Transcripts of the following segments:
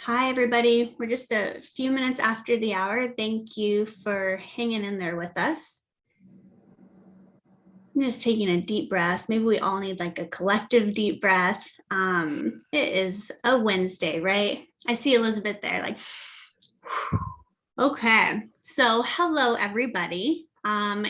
Hi, everybody. We're just a few minutes after the hour. Thank you for hanging in there with us. I'm just taking a deep breath. Maybe we all need like a collective deep breath. It is a Wednesday, right? I see Elizabeth there, like, okay. So hello, everybody.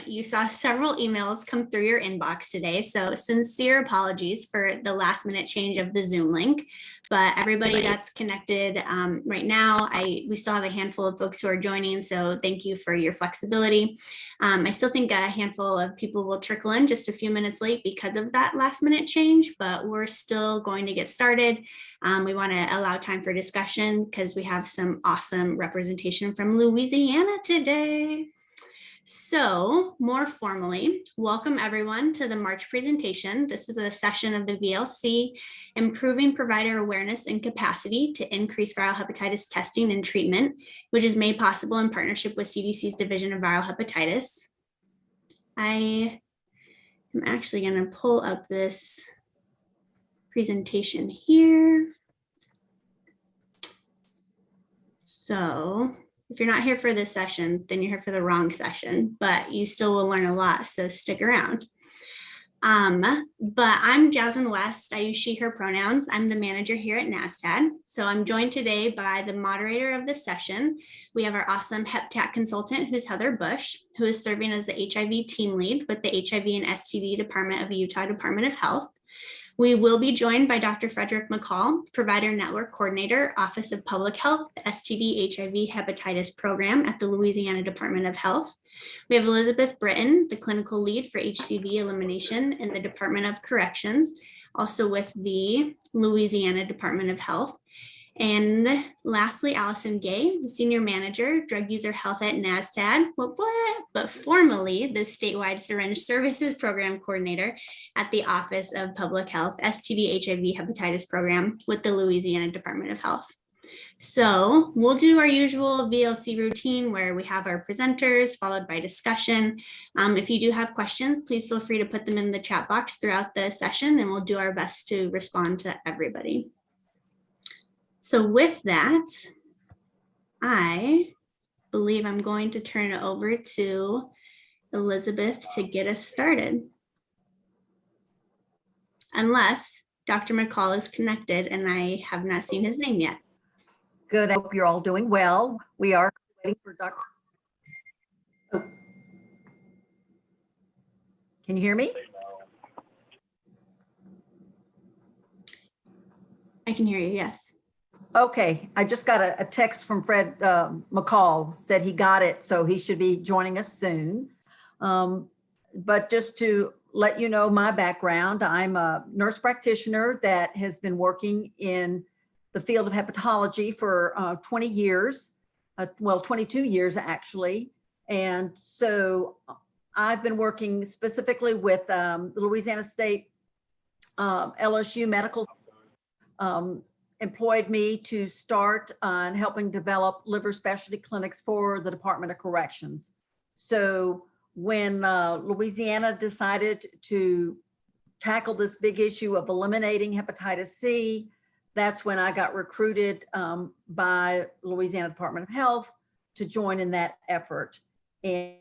You saw several emails come through your inbox today. So sincere apologies for the last minute change of the Zoom link, but everybody that's connected right now, we still have a handful of folks who are joining. So thank you for your flexibility. I still think a handful of people will trickle in just a few minutes late because of that last minute change, but we're still going to get started. We want to allow time for discussion because we have some awesome representation from Louisiana today. So more formally, welcome everyone to the March presentation. This is a session of the VLC, Improving Provider Awareness and Capacity to Increase Viral Hepatitis Testing and Treatment, which is made possible in partnership with CDC's Division of Viral Hepatitis. I am actually going to pull up this presentation here. So if you're not here for this session, then you're here for the wrong session, but you still will learn a lot, so stick around. But I'm Jasmine West. I use she, her pronouns. I'm the manager here at NASTAD. So I'm joined today by the moderator of this session. We have our awesome HepTAC consultant, who's Heather Bush, who is serving as the HIV team lead with the HIV and STD Department of the Utah Department of Health. We will be joined by Dr. Frederic McCall, Provider Network Coordinator, Office of Public Health, STD HIV Hepatitis Program at the Louisiana Department of Health. We have Elizabeth Britton, the Clinical Lead for HCV Elimination in the Department of Corrections, also with the Louisiana Department of Health. And lastly, Alison Gaye, the Senior Manager, Drug User Health at NASTAD, but formerly the Statewide Syringe Services Program Coordinator at the Office of Public Health, STD HIV Hepatitis Program with the Louisiana Department of Health. So we'll do our usual VLC routine where we have our presenters followed by discussion. If you do have questions, please feel free to put them in the chat box throughout the session and we'll do our best to respond to everybody. So with that, I believe I'm going to turn it over to Elizabeth to get us started. Unless Dr. McCall is connected and I have not seen his name yet. Good, I hope you're all doing well. We are waiting for Dr. Oh. Can you hear me? I can hear you, yes. Okay, I just got a text from Fred McCall, said he got it, so he should be joining us soon. But just to let you know my background, I'm a nurse practitioner that has been working in the field of hepatology for 20 years, well, 22 years actually. And so I've been working specifically with the Louisiana State LSU Medical employed me to start on helping develop liver specialty clinics for the Department of Corrections. So when Louisiana decided to tackle this big issue of eliminating hepatitis C, that's when I got recruited by Louisiana Department of Health to join in that effort. And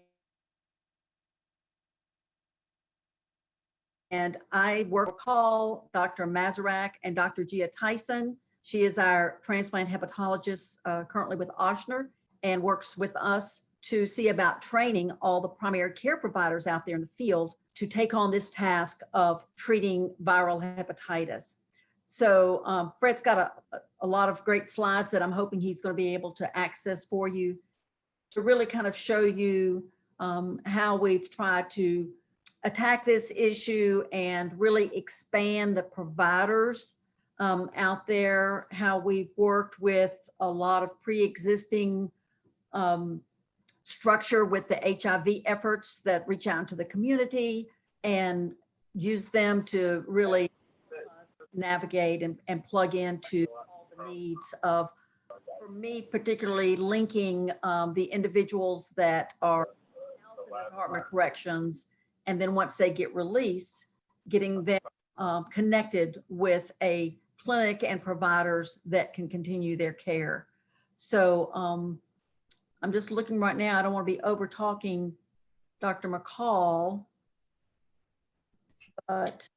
I work with McCall, Dr. Mazurek, and Dr. Gia Tyson. She is our transplant hepatologist currently with Ochsner and works with us to see about training all the primary care providers out there in the field to take on this task of treating viral hepatitis. So Fred's got a lot of great slides that I'm hoping he's going to be able to access for you to really kind of show you how we've tried to attack this issue and really expand the providers out there, how we've worked with a lot of pre-existing structure with the HIV efforts that reach out into the community and use them to really navigate and plug into all the needs of, for me, particularly linking the individuals that are in the Department of Corrections, and then once they get released, getting them connected with a clinic and providers that can continue their care. So I'm just looking right now. I don't want to be over talking Dr. McCall, but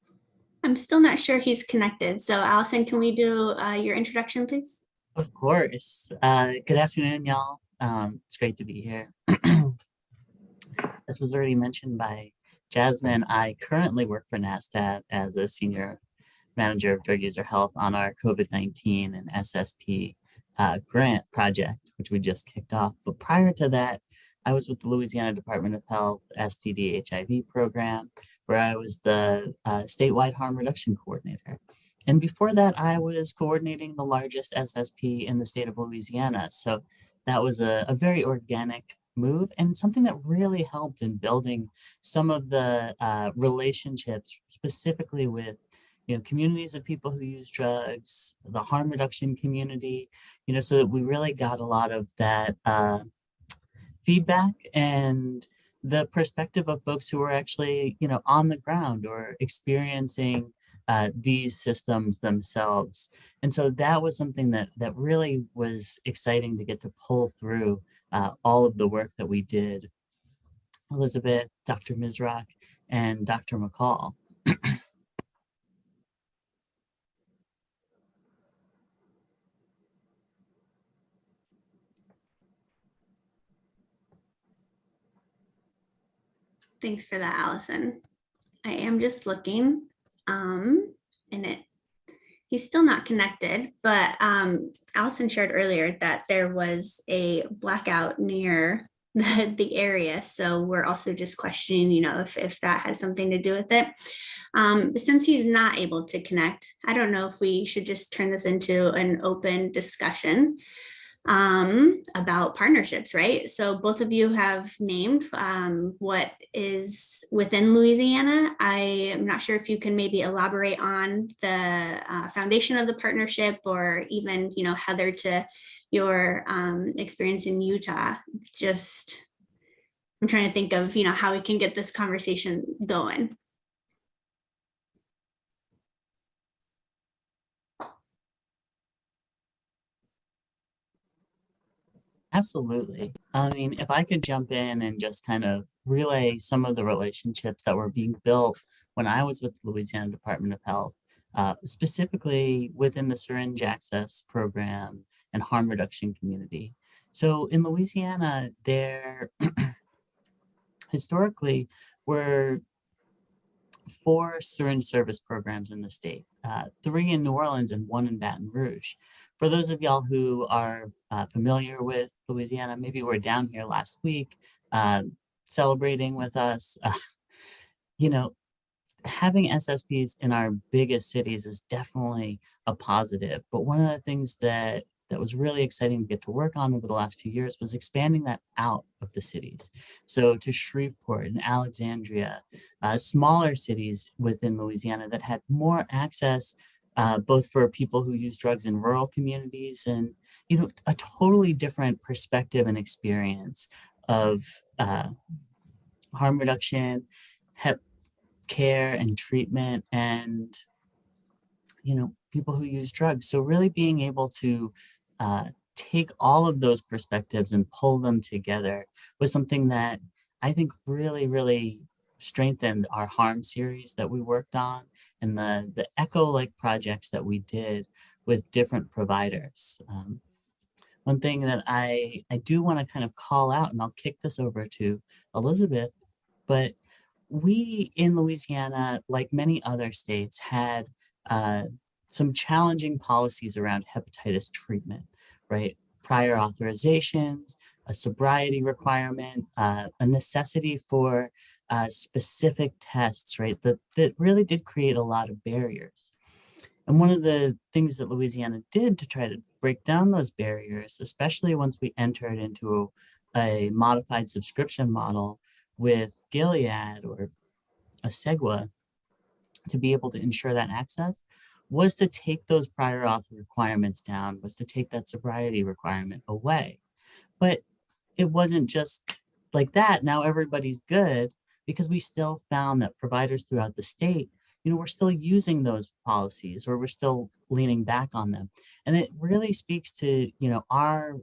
I'm still not sure he's connected. So Allison, can we do your introduction, please? Of course. Good afternoon, y'all. It's great to be here. As was already mentioned by Jasmine, I currently work for NASTAD as a senior manager of drug user health on our COVID-19 and SSP grant project, which we just kicked off. But prior to that, I was with the Louisiana Department of Health STD HIV program, where I was the statewide harm reduction coordinator. And before that, I was coordinating the largest SSP in the state of Louisiana. So that was a very organic move and something that really helped in building some of the relationships specifically with communities of people who use drugs, the harm reduction community, so that we really got a lot of that feedback and the perspective of folks who are actually, on the ground or experiencing these systems themselves. And so that was something that really was exciting to get to pull through all of the work that we did. Elizabeth, Dr. Mizrak, and Dr. McCall. Thanks for that, Allison. I am just looking, and he's still not connected, but Allison shared earlier that there was a blackout near the area. So we're also just questioning, if that has something to do with it. Since he's not able to connect, I don't know if we should just turn this into an open discussion about partnerships, right? So both of you have named what is within Louisiana. I am not sure if you can maybe elaborate on the foundation of the partnership, or even, Heather, to your experience in Utah. I'm trying to think of, how we can get this conversation going. Absolutely. I mean, if I could jump in and just kind of relay some of the relationships that were being built when I was with the Louisiana Department of Health, specifically within the Syringe access program and harm reduction community. So in Louisiana, there historically were 4 syringe service programs in the state, 3 in New Orleans and 1 in Baton Rouge. For those of y'all who are familiar with Louisiana, maybe were down here last week celebrating with us, having SSPs in our biggest cities is definitely a positive. But one of the things that was really exciting to get to work on over the last few years was expanding that out of the cities. So to Shreveport and Alexandria, smaller cities within Louisiana that had more access both for people who use drugs in rural communities and, a totally different perspective and experience of harm reduction, hep care and treatment, and, people who use drugs. So really being able to take all of those perspectives and pull them together was something that I think really, really strengthened our harm series that we worked on and the echo-like projects that we did with different providers. One thing that I do want to kind of call out, and I'll kick this over to Elizabeth, but we in Louisiana, like many other states, had some challenging policies around hepatitis treatment, right? Prior authorizations, a sobriety requirement, a necessity for specific tests, right? That really did create a lot of barriers. And one of the things that Louisiana did to try to break down those barriers, especially once we entered into a modified subscription model with Gilead or a Segwa to be able to ensure that access, was to take those prior auth requirements down, was to take that sobriety requirement away. But it wasn't just like that. Now everybody's good, because we still found that providers throughout the state we're still using those policies, or we're still leaning back on them. And it really speaks to, our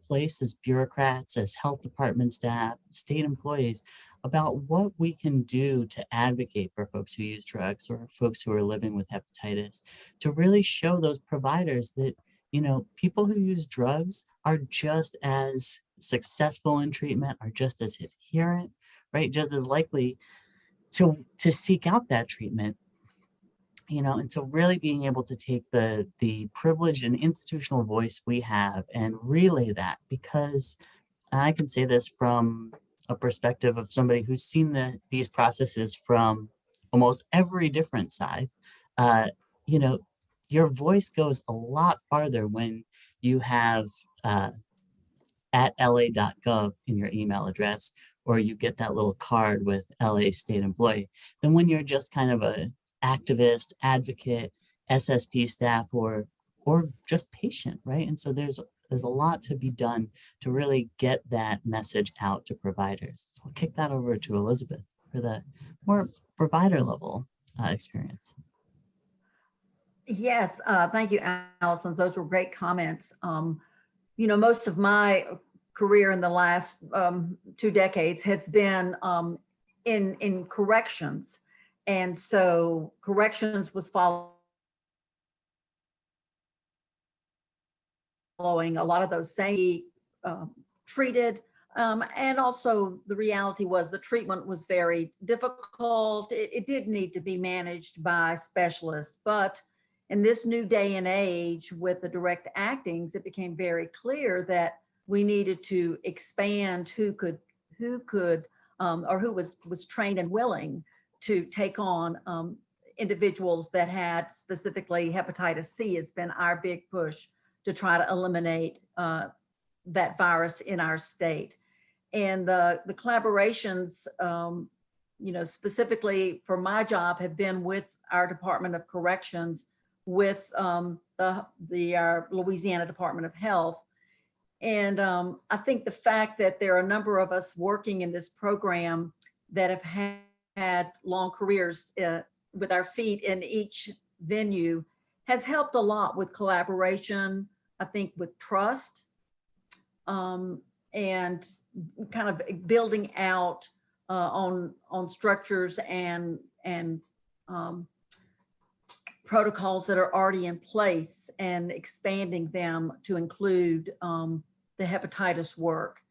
place as bureaucrats, as health department staff, state employees, about what we can do to advocate for folks who use drugs or folks who are living with hepatitis, to really show those providers that, people who use drugs are just as successful in treatment, are just as adherent, right? Just as likely to seek out that treatment, and so really being able to take the privileged and institutional voice we have and relay that, because I can say this from a perspective of somebody who's seen these processes from almost every different side. You know, your voice goes a lot farther when you have at la.gov in your email address, or you get that little card with LA state employee, than when you're just kind of a activist, advocate, SSP staff, or just patient, right? And so there's a lot to be done to really get that message out to providers. So I'll kick that over to Elizabeth for the more provider level experience. Yes, thank you, Alison. Those were great comments. Most of my career in the last 2 decades has been in corrections. And so corrections was following a lot of those same treated. And also the reality was the treatment was very difficult. It did need to be managed by specialists, but in this new day and age with the direct actings, it became very clear that we needed to expand who was trained and willing to take on individuals that had specifically hepatitis C. Has been our big push to try to eliminate that virus in our state. And the collaborations, specifically for my job, have been with our Department of Corrections, with our Louisiana Department of Health. And I think the fact that there are a number of us working in this program that have had long careers with our feet in each venue has helped a lot with collaboration, I think with trust, and kind of building out on structures and protocols that are already in place and expanding them to include the hepatitis work.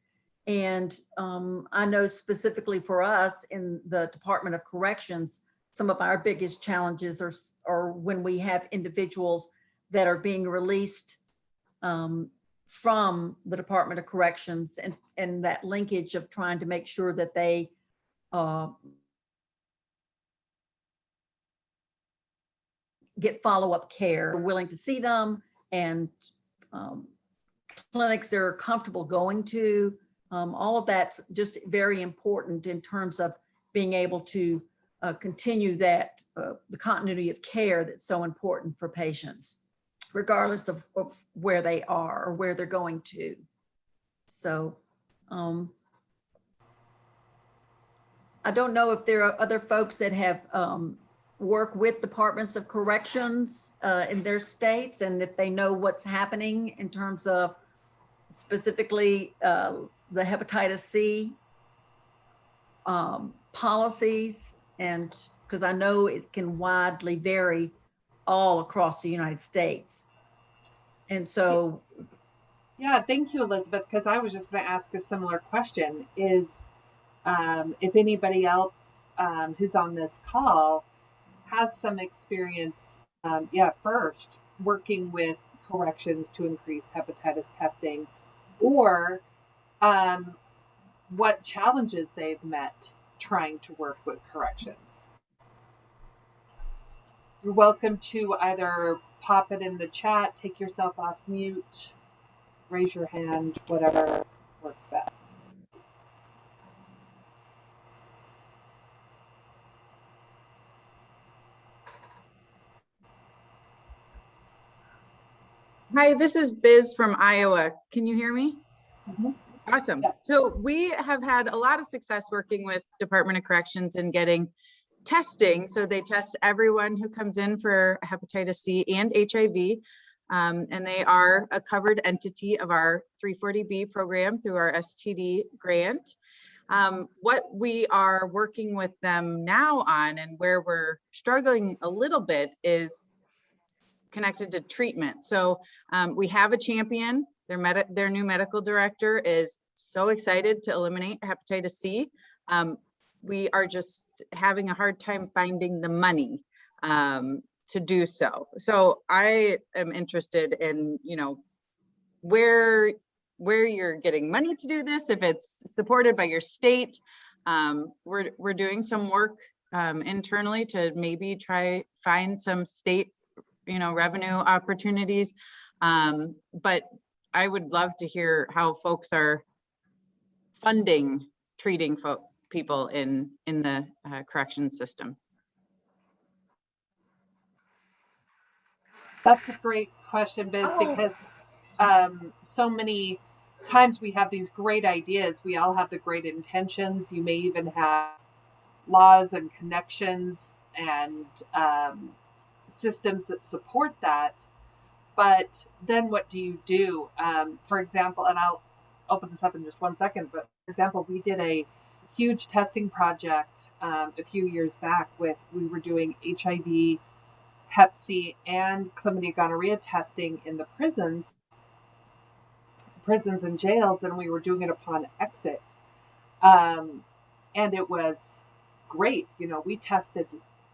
And I know specifically for us in the Department of Corrections, some of our biggest challenges are when we have individuals that are being released from the Department of Corrections, and that linkage of trying to make sure that they get follow-up care, willing to see them, and clinics they're comfortable going to. All of that's just very important in terms of being able to continue that the continuity of care that's so important for patients, regardless of where they are or where they're going to. So I don't know if there are other folks that have worked with departments of corrections in their states, and if they know what's happening in terms of specifically the hepatitis C policies, and because I know it can widely vary all across the United States. And so. Yeah, thank you, Elizabeth, because I was just going to ask a similar question, is if anybody else who's on this call has some experience, first working with corrections to increase hepatitis testing, or what challenges they've met trying to work with corrections. You're welcome to either pop it in the chat, take yourself off mute, raise your hand, whatever works best. Hi, this is Biz from Iowa. Can you hear me? Mm-hmm. Awesome. So we have had a lot of success working with Department of Corrections and getting testing. So they test everyone who comes in for hepatitis C and HIV. And they are a covered entity of our 340B program through our STD grant. What we are working with them now on, and where we're struggling a little bit, is connected to treatment. So we have a champion. Their new medical director is so excited to eliminate hepatitis C. We are just having a hard time finding the money to do so. So I am interested in, where you're getting money to do this, if it's supported by your state. We're doing some work internally to maybe try find some state, revenue opportunities. But I would love to hear how folks are funding treating people in the correction system. That's a great question, Biz, because so many times we have these great ideas. We all have the great intentions. You may even have laws and connections and systems that support that. But then what do you do? For example, and I'll open this up in just 1 second, but for example, we did a huge testing project a few years back we were doing HIV, Hep C, and chlamydia gonorrhea testing in the prisons and jails, and we were doing it upon exit. And it was great. We tested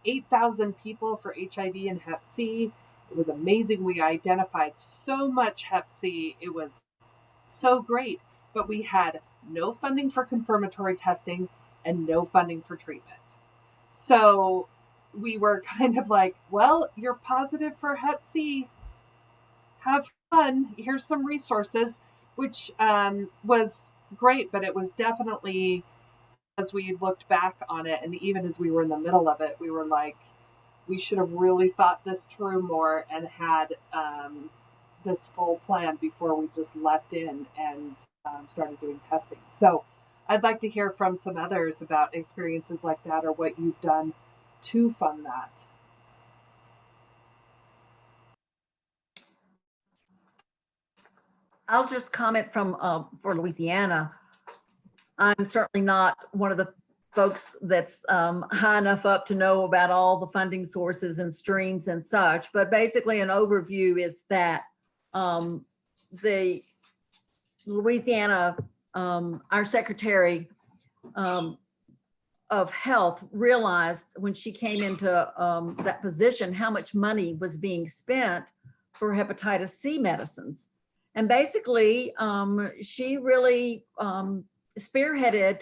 8,000 people for HIV and Hep C. It was amazing. We identified so much Hep C. It was so great, but we had no funding for confirmatory testing and no funding for treatment. So we were kind of like, well, you're positive for Hep C. Have fun. Here's some resources, which was great, but it was definitely, as we looked back on it, and even as we were in the middle of it, we were like, we should have really thought this through more and had this full plan before we just leapt in and started doing testing. So I'd like to hear from some others about experiences like that, or what you've done to fund that. I'll just comment for Louisiana. I'm certainly not one of the folks that's high enough up to know about all the funding sources and streams and such, but basically an overview is that the Louisiana, our Secretary of Health realized when she came into that position how much money was being spent for hepatitis C medicines. And basically, she really spearheaded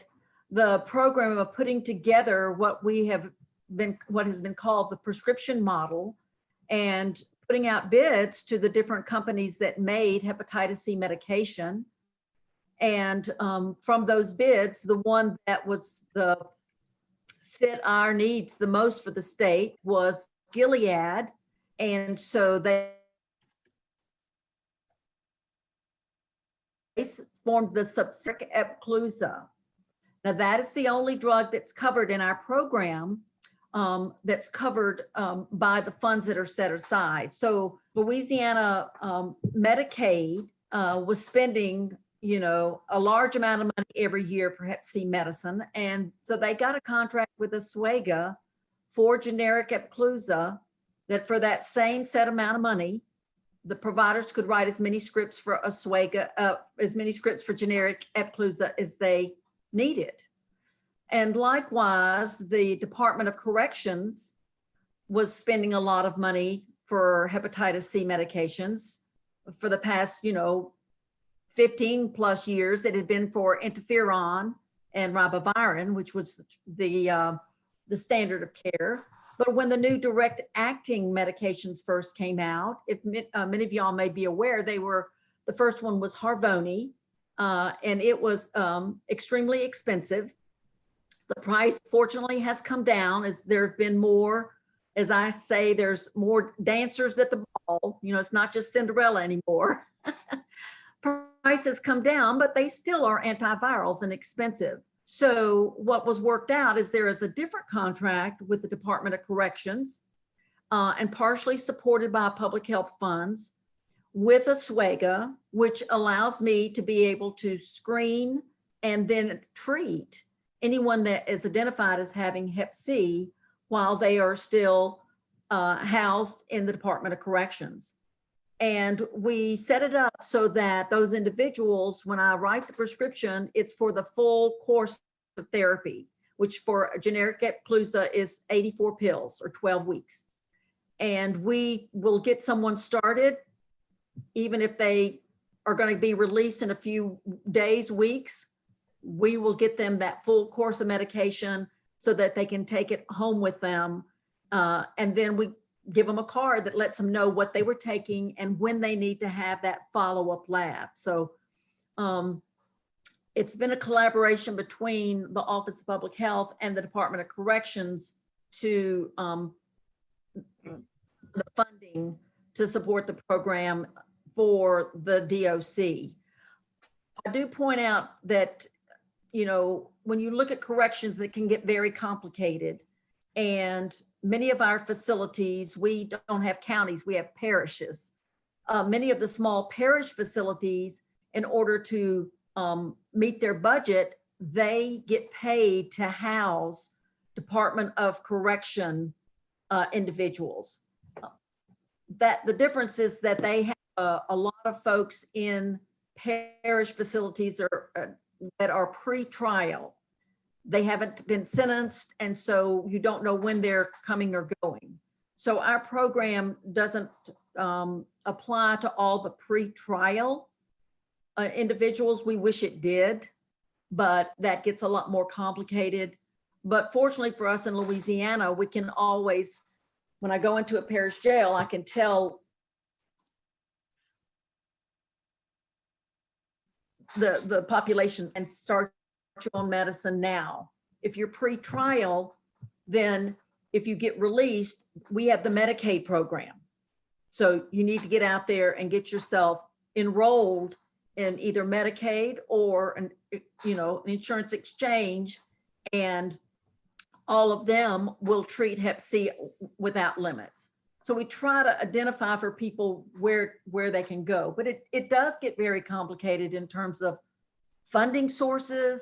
the program of putting together what has been called the prescription model, and putting out bids to the different companies that made hepatitis C medication. And from those bids, the one that was the fit our needs the most for the state was Gilead. And so they formed the subsidiary Epclusa. Now that is the only drug that's covered in our program, that's covered by the funds that are set aside. So Louisiana Medicaid was spending, a large amount of money every year for Hep C medicine. And so they got a contract with Oswego for generic Epclusa, that for that same set amount of money, the providers could write as many scripts for Oswego, as many scripts for generic Epclusa as they needed. And likewise, the Department of Corrections was spending a lot of money for hepatitis C medications for the past, 15 plus years. It had been for interferon and ribavirin, which was the standard of care. But when the new direct acting medications first came out, if many of y'all may be aware, the first one was Harvoni, and it was extremely expensive. The price fortunately has come down as there have been more, as I say, there's more dancers at the ball. It's not just Cinderella anymore. Price has come down, but they still are antivirals and expensive. So what was worked out is there is a different contract with the Department of Corrections and partially supported by public health funds with Oswego, which allows me to be able to screen and then treat anyone that is identified as having Hep C while they are still housed in the Department of Corrections. And we set it up so that those individuals, when I write the prescription, it's for the full course of therapy, which for a generic Epclusa is 84 pills or 12 weeks. And we will get someone started, even if they are going to be released in a few days, weeks, we will get them that full course of medication so that they can take it home with them. And then we give them a card that lets them know what they were taking and when they need to have that follow-up lab. So it's been a collaboration between the Office of Public Health and the Department of Corrections to the funding to support the program for the DOC. I do point out that, you know, when you look at corrections, it can get very complicated. And many of our facilities, we don't have counties, we have parishes. Many of the small parish facilities, in order to meet their budget, they get paid to house Department of Correction individuals. That the difference is that they have a lot of folks in parish facilities that are pre-trial. They haven't been sentenced, and so you don't know when they're coming or going. So our program doesn't apply to all the pre-trial individuals. We wish it did, but that gets a lot more complicated. But fortunately for us in Louisiana, we can always, when I go into a parish jail, I can tell the population and start your own medicine now. If you're pre-trial, then if you get released, we have the Medicaid program. So you need to get out there and get yourself enrolled in either Medicaid or an insurance exchange, and all of them will treat Hep C without limits. So we try to identify for people where they can go, but it does get very complicated in terms of funding sources.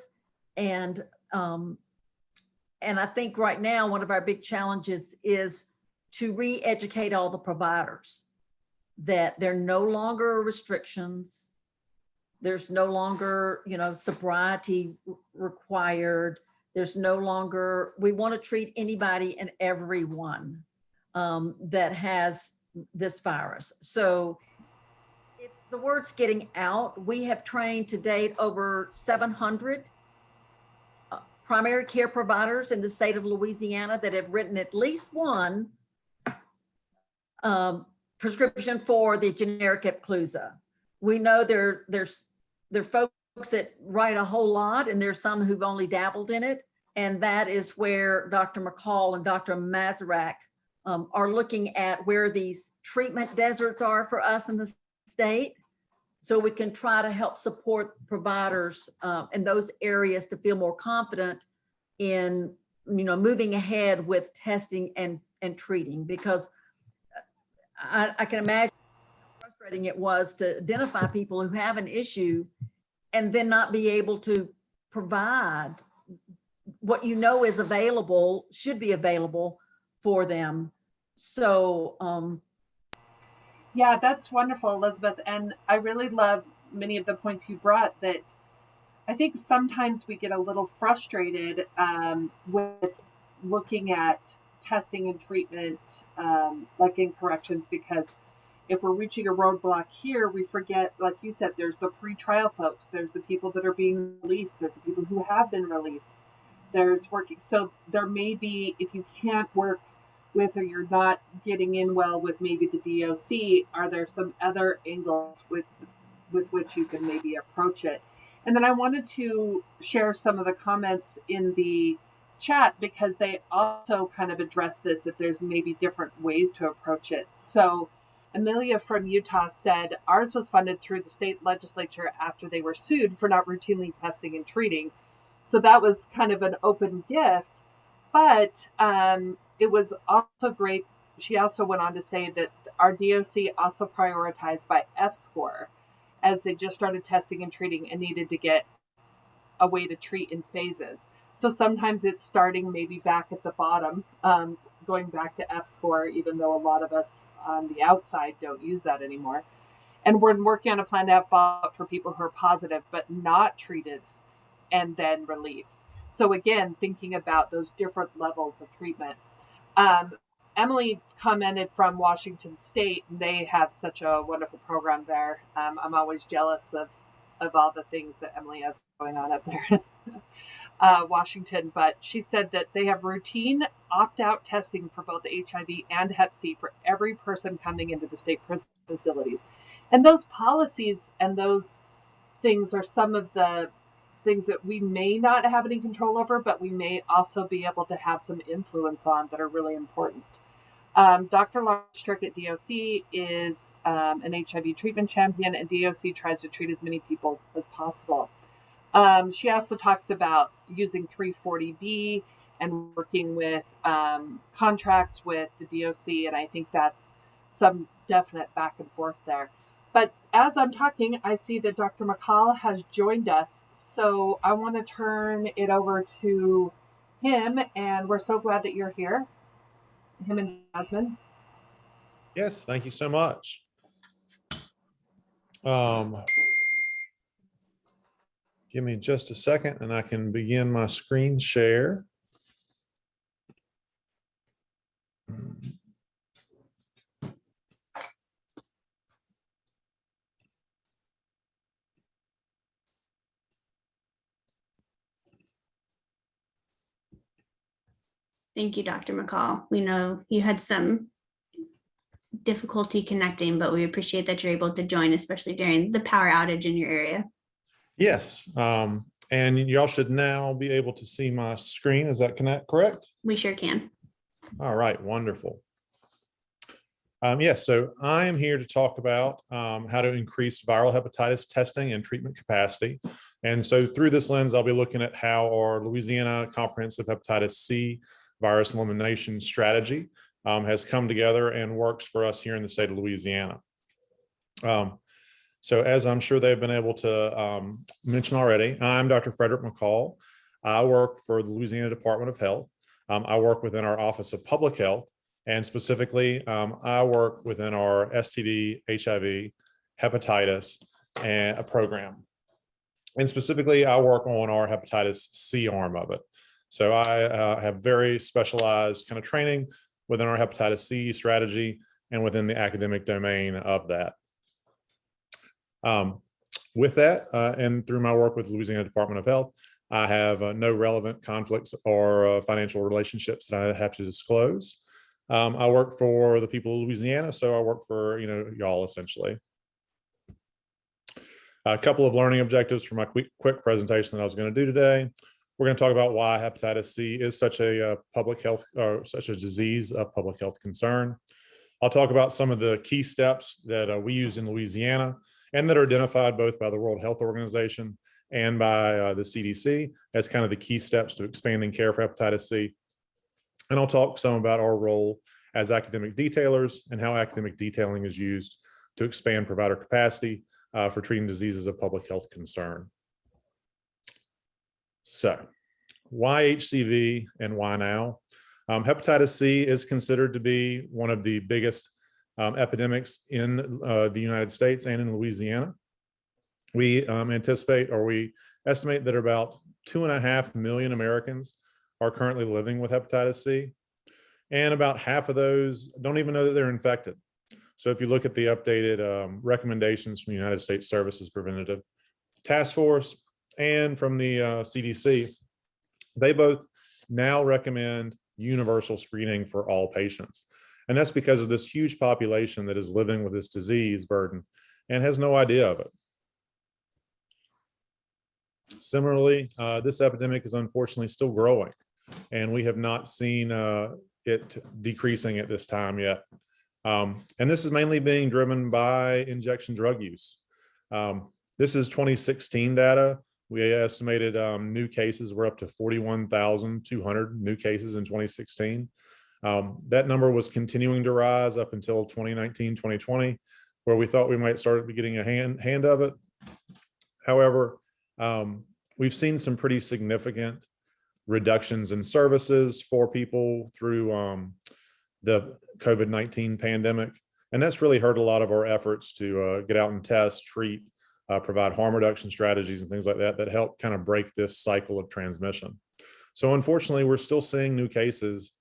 And I think right now, one of our big challenges is to re-educate all the providers that there are no longer restrictions. There's no longer, sobriety required. There's no longer, we want to treat anybody and everyone that has this virus. So it's the word's getting out. We have trained to date over 700 primary care providers in the state of Louisiana that have written at least one prescription for the generic Epclusa. We know there are folks that write a whole lot, and there's some who've only dabbled in it. And that is where Dr. McCall and Dr. Mazurek are looking at where these treatment deserts are for us in the state. So we can try to help support providers in those areas to feel more confident in, moving ahead with testing and treating, because I can imagine how frustrating it was to identify people who have an issue and then not be able to provide what is available, should be available for them. So yeah, that's wonderful, Elizabeth. And I really love many of the points you brought, that I think sometimes we get a little frustrated with looking at testing and treatment, like in corrections, because if we're reaching a roadblock here, we forget, like you said, there's the pre-trial folks, there's the people that are being released, there's the people who have been released, there's working. So there may be, if you can't work with, or you're not getting in well with maybe the DOC, are there some other angles with which you can maybe approach it? And then I wanted to share some of the comments in the chat, because they also kind of address this, that there's maybe different ways to approach it. So Amelia from Utah said, ours was funded through the state legislature after they were sued for not routinely testing and treating. So that was kind of an open gift, but it was also great. She also went on to say that our DOC also prioritized by F-score, as they just started testing and treating and needed to get a way to treat in phases. So sometimes it's starting maybe back at the bottom, going back to F-score, even though a lot of us on the outside don't use that anymore. And we're working on a plan to have follow-up for people who are positive but not treated and then released. So again, thinking about those different levels of treatment. Emily commented from Washington State, and they have such a wonderful program there. I'm always jealous of all the things that Emily has going on up there in Washington. But she said that they have routine opt-out testing for both HIV and Hep C for every person coming into the state prison facilities. And those policies and those things are some of the things that we may not have any control over, but we may also be able to have some influence on that are really important. Dr. Laura Strick at DOC is an HIV treatment champion, and DOC tries to treat as many people as possible. She also talks about using 340B and working with contracts with the DOC, and I think that's some definite back and forth there. But as I'm talking, I see that Dr. McCall has joined us, so I want to turn it over to him, and we're so glad that you're here. Him and Jasmine. Yes, thank you so much. Give me just a second and I can begin my screen share. Thank you, Dr. McCall. We know you had some difficulty connecting, but we appreciate that you're able to join, especially during the power outage in your area. Yes, and y'all should now be able to see my screen. Is that correct? We sure can. All right, wonderful. Yes, so I am here to talk about how to increase viral hepatitis testing and treatment capacity. And so through this lens, I'll be looking at how our Louisiana Comprehensive Hepatitis C virus elimination strategy has come together and works for us here in the state of Louisiana. So as I'm sure they've been able to mention already, I'm Dr. Frederic McCall. I work for the Louisiana Department of Health. I work within our Office of Public Health, and specifically, I work within our STD, HIV, hepatitis, and a program. And specifically, I work on our hepatitis C arm of it. So I have very specialized kind of training within our hepatitis C strategy and within the academic domain of that. With that, and through my work with Louisiana Department of Health, I have no relevant conflicts or financial relationships that I have to disclose. I work for the people of Louisiana, so I work for y'all essentially. A couple of learning objectives for my quick presentation that I was going to do today. We're going to talk about why hepatitis C is such a public health or such a disease of public health concern. I'll talk about some of the key steps that we use in Louisiana and that are identified both by the World Health Organization and by the CDC as kind of the key steps to expanding care for hepatitis C. And I'll talk some about our role as academic detailers and how academic detailing is used to expand provider capacity for treating diseases of public health concern. So, why HCV and why now? Hepatitis C is considered to be one of the biggest epidemics in the United States and in Louisiana. We anticipate, or we estimate, that about 2.5 million Americans are currently living with hepatitis C, and about half of those don't even know that they're infected. So if you look at the updated recommendations from the United States Services Preventative Task Force and from the CDC, they both now recommend universal screening for all patients. And that's because of this huge population that is living with this disease burden and has no idea of it. Similarly, this epidemic is unfortunately still growing, and we have not seen it decreasing at this time yet. And this is mainly being driven by injection drug use. This is 2016 data. We estimated new cases were up to 41,200 new cases in 2016. That number was continuing to rise up until 2019, 2020, where we thought we might start getting a hand of it. However, we've seen some pretty significant reductions in services for people through the COVID-19 pandemic. And that's really hurt a lot of our efforts to get out and test, treat, provide harm reduction strategies and things like that that help kind of break this cycle of transmission. So unfortunately, we're still seeing new cases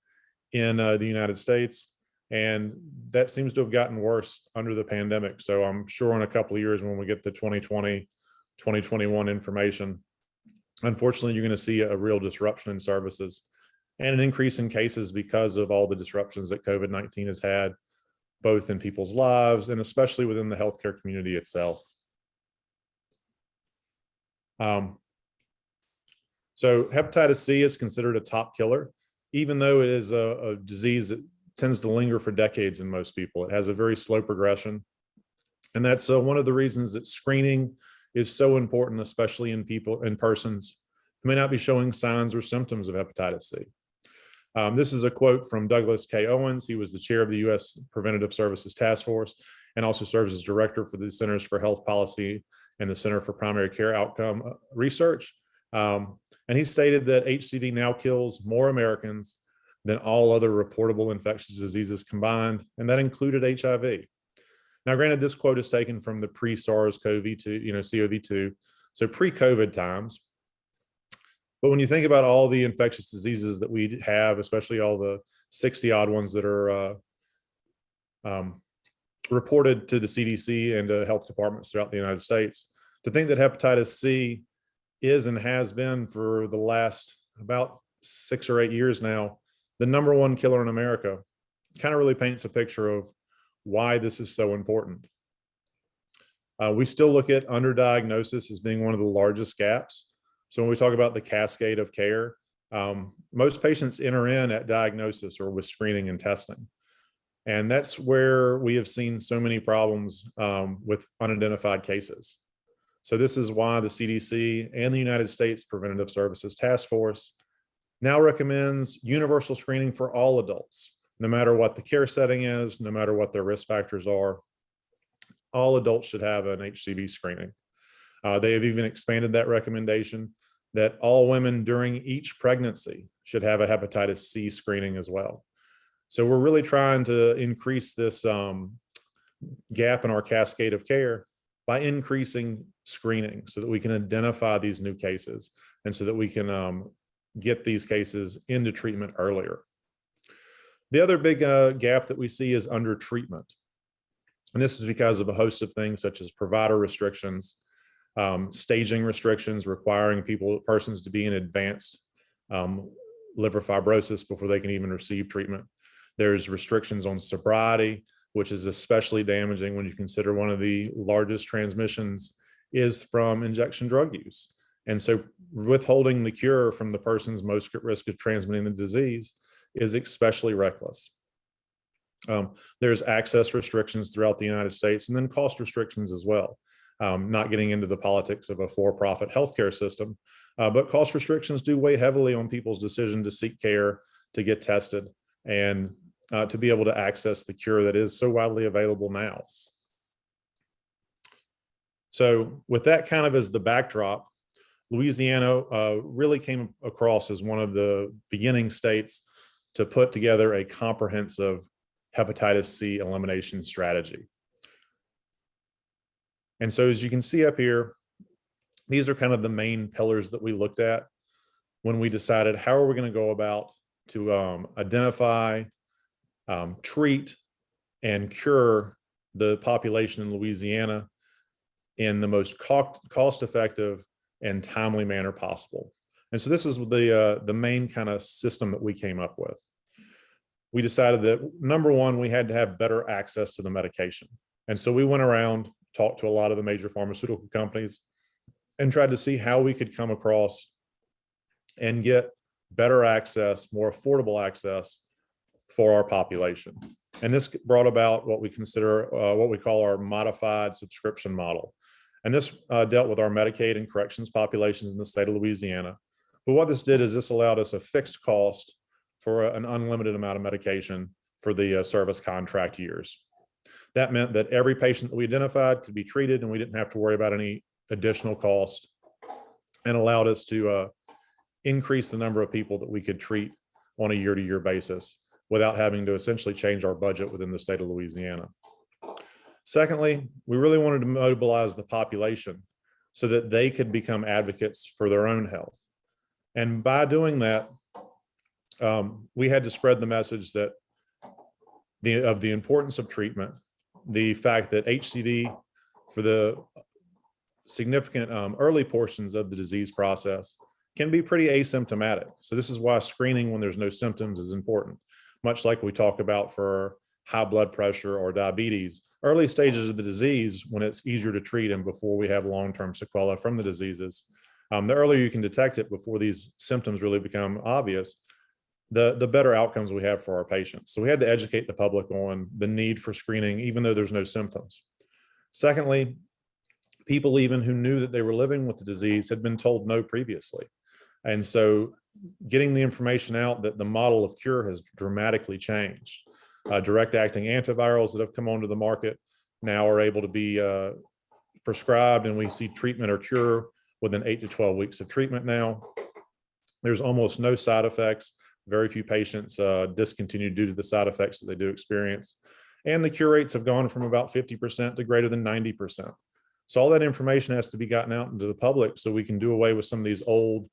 in the United States, and that seems to have gotten worse under the pandemic. So I'm sure in a couple of years when we get the 2020, 2021 information, unfortunately, you're going to see a real disruption in services and an increase in cases because of all the disruptions that COVID-19 has had, both in people's lives and especially within the healthcare community itself. So hepatitis C is considered a top killer, even though it is a disease that tends to linger for decades in most people. It has a very slow progression. And that's one of the reasons that screening is so important, especially in persons who may not be showing signs or symptoms of hepatitis C. This is a quote from Douglas K. Owens. He was the chair of the U.S. Preventative Services Task Force and also serves as director for the Centers for Health Policy and the Center for Primary Care Outcome Research. And he stated that HCV now kills more Americans than all other reportable infectious diseases combined, and that included HIV. Now, granted, this quote is taken from the pre-SARS-CoV-2, CoV-2, so pre-COVID times. But when you think about all the infectious diseases that we have, especially all the 60-odd ones that are reported to the CDC and to health departments throughout the United States, to think that hepatitis C is and has been for the last about 6 or 8 years now the #1 killer in America kind of really paints a picture of why this is so important. We still look at underdiagnosis as being one of the largest gaps. So when we talk about the cascade of care, most patients enter in at diagnosis or with screening and testing. And that's where we have seen so many problems with unidentified cases. So this is why the CDC and the United States Preventative Services Task Force now recommends universal screening for all adults, no matter what the care setting is, no matter what their risk factors are. All adults should have an HCV screening. They have even expanded that recommendation that all women during each pregnancy should have a hepatitis C screening as well. So we're really trying to increase this gap in our cascade of care by increasing screening so that we can identify these new cases and so that we can get these cases into treatment earlier. The other big gap that we see is under treatment. And this is because of a host of things such as provider restrictions, staging restrictions requiring persons to be in advanced liver fibrosis before they can even receive treatment. There's restrictions on sobriety, which is especially damaging when you consider one of the largest transmissions is from injection drug use. And so withholding the cure from the persons most at risk of transmitting the disease is especially reckless. There's access restrictions throughout the United States and then cost restrictions as well. Not getting into the politics of a for-profit healthcare system, but cost restrictions do weigh heavily on people's decision to seek care, to get tested, and to be able to access the cure that is so widely available now. So with that kind of as the backdrop, Louisiana really came across as one of the beginning states to put together a comprehensive hepatitis C elimination strategy. And so as you can see up here, these are kind of the main pillars that we looked at when we decided how are we going to go about to identify, treat, and cure the population in Louisiana in the most cost-effective and timely manner possible. And so this is the main kind of system that we came up with. We decided that #1, we had to have better access to the medication. And so we went around, talked to a lot of the major pharmaceutical companies, and tried to see how we could come across and get better access, more affordable access for our population. And this brought about what we consider, what we call our modified subscription model. And this dealt with our Medicaid and corrections populations in the state of Louisiana. But what this did is this allowed us a fixed cost for an unlimited amount of medication for the service contract years. That meant that every patient that we identified could be treated and we didn't have to worry about any additional cost, and allowed us to increase the number of people that we could treat on a year-to-year basis without having to essentially change our budget within the state of Louisiana. Secondly, we really wanted to mobilize the population so that they could become advocates for their own health. And by doing that, we had to spread the message that of the importance of treatment, the fact that HCV, for the significant early portions of the disease process, can be pretty asymptomatic. So this is why screening when there's no symptoms is important. Much like we talk about for high blood pressure or diabetes, early stages of the disease, when it's easier to treat and before we have long-term sequelae from the diseases, the earlier you can detect it before these symptoms really become obvious, the better outcomes we have for our patients. So we had to educate the public on the need for screening, even though there's no symptoms. Secondly, people even who knew that they were living with the disease had been told no previously. And so getting the information out that the model of cure has dramatically changed. Direct-acting antivirals that have come onto the market now are able to be prescribed, and we see treatment or cure within 8 to 12 weeks of treatment now. There's almost no side effects. Very few patients discontinue due to the side effects that they do experience. And the cure rates have gone from about 50% to greater than 90%. So all that information has to be gotten out into the public so we can do away with some of these old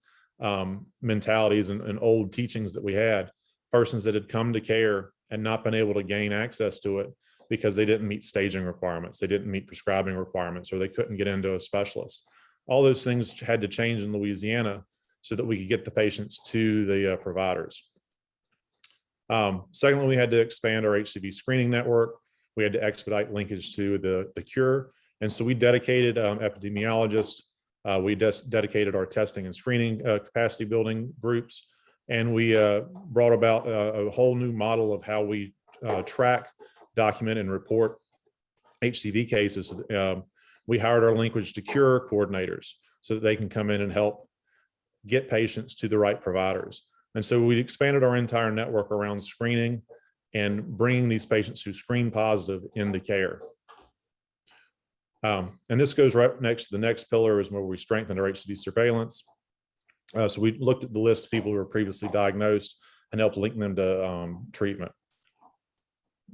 mentalities and old teachings that we had. Persons that had come to care and not been able to gain access to it because they didn't meet staging requirements, they didn't meet prescribing requirements, or they couldn't get into a specialist. All those things had to change in Louisiana so that we could get the patients to the providers. Secondly, we had to expand our HCV screening network. We had to expedite linkage to the cure. And so we dedicated epidemiologists. We dedicated our testing and screening capacity building groups. And we brought about a whole new model of how we track, document, and report HCV cases. We hired our linkage to cure coordinators so that they can come in and help get patients to the right providers. And so we expanded our entire network around screening and bringing these patients who screen positive into care. And this goes right next to the next pillar, is where we strengthened our HCV surveillance. So we looked at the list of people who were previously diagnosed and helped link them to treatment.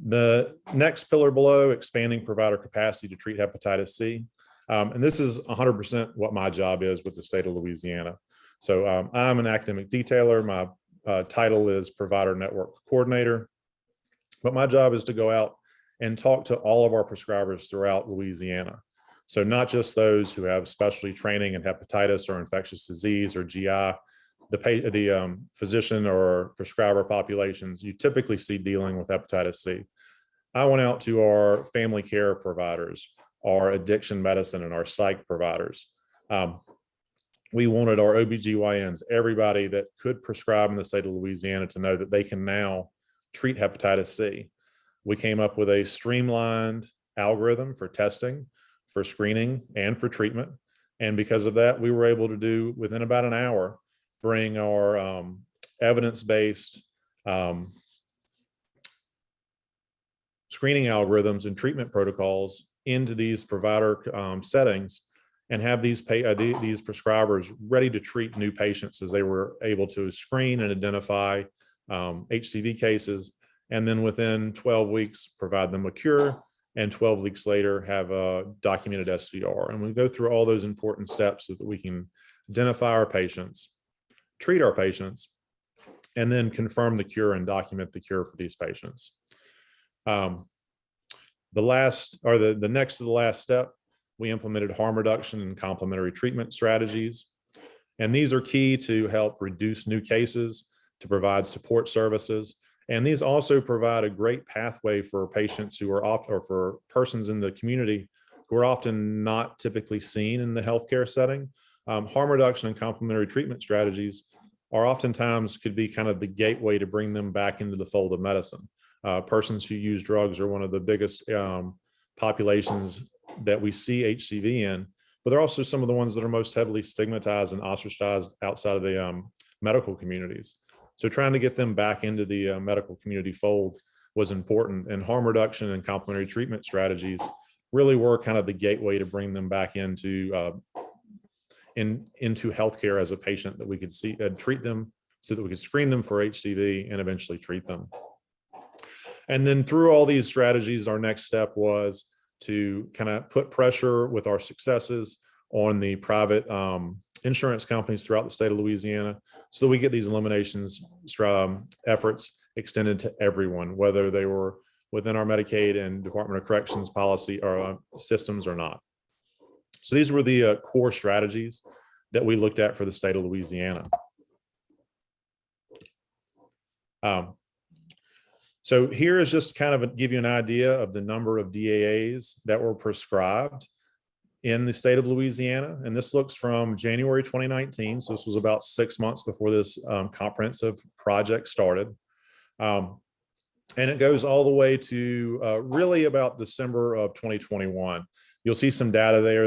The next pillar below, expanding provider capacity to treat hepatitis C. And this is 100% what my job is with the state of Louisiana. So I'm an academic detailer. My title is Provider Network Coordinator. But my job is to go out and talk to all of our prescribers throughout Louisiana. So not just those who have specialty training in hepatitis or infectious disease or GI, the physician or prescriber populations you typically see dealing with hepatitis C. I went out to our family care providers, our addiction medicine, and our psych providers. We wanted our OBGYNs, everybody that could prescribe in the state of Louisiana, to know that they can now treat hepatitis C. We came up with a streamlined algorithm for testing, for screening, and for treatment. And because of that, we were able to do, within about an hour, bring our evidence-based screening algorithms and treatment protocols into these provider settings, and have these prescribers ready to treat new patients as they were able to screen and identify HCV cases, and then within 12 weeks provide them a cure, and 12 weeks later have a documented SVR. And we go through all those important steps so that we can identify our patients, treat our patients, and then confirm the cure and document the cure for these patients. The next to the last step, we implemented harm reduction and complementary treatment strategies. And these are key to help reduce new cases, to provide support services. And these also provide a great pathway for patients who are often, or for persons in the community who are often not typically seen in the healthcare setting. Harm reduction and complementary treatment strategies are oftentimes could be kind of the gateway to bring them back into the fold of medicine. Persons who use drugs are one of the biggest populations that we see HCV in, but they're also some of the ones that are most heavily stigmatized and ostracized outside of the medical communities. So trying to get them back into the medical community fold was important, and harm reduction and complementary treatment strategies really were kind of the gateway to bring them back into healthcare as a patient, that we could see treat them, so that we could screen them for HCV and eventually treat them. And then through all these strategies, our next step was to kind of put pressure with our successes on the private insurance companies throughout the state of Louisiana, so that we get these eliminations efforts extended to everyone, whether they were within our Medicaid and Department of Corrections policy or systems or not. So these were the core strategies that we looked at for the state of Louisiana. So here is just kind of give you an idea of the number of DAAs that were prescribed in the state of Louisiana. And this looks from January 2019. So this was about 6 months before this comprehensive project started. And it goes all the way to really about December of 2021. You'll see some data there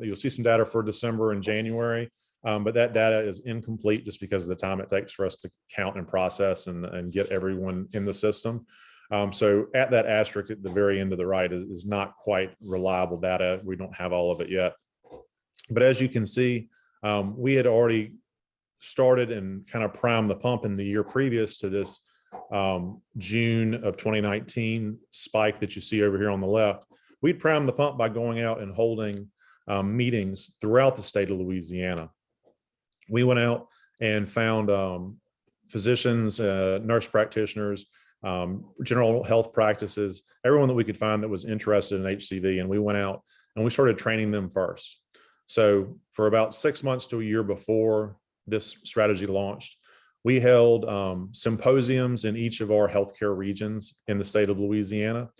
you'll see some data for December and January, but that data is incomplete just because of the time it takes for us to count and process and get everyone in the system. So at that asterisk at the very end of the right is not quite reliable data. We don't have all of it yet. But as you can see, we had already started and kind of primed the pump in the year previous to this June of 2019 spike that you see over here on the left. We'd primed the pump by going out and holding meetings throughout the state of Louisiana. We went out and found physicians, nurse practitioners, general health practices, everyone that we could find that was interested in HCV. And we went out and we started training them first. So for about 6 months to a year before this strategy launched, we held symposiums in each of our healthcare regions in the state of Louisiana.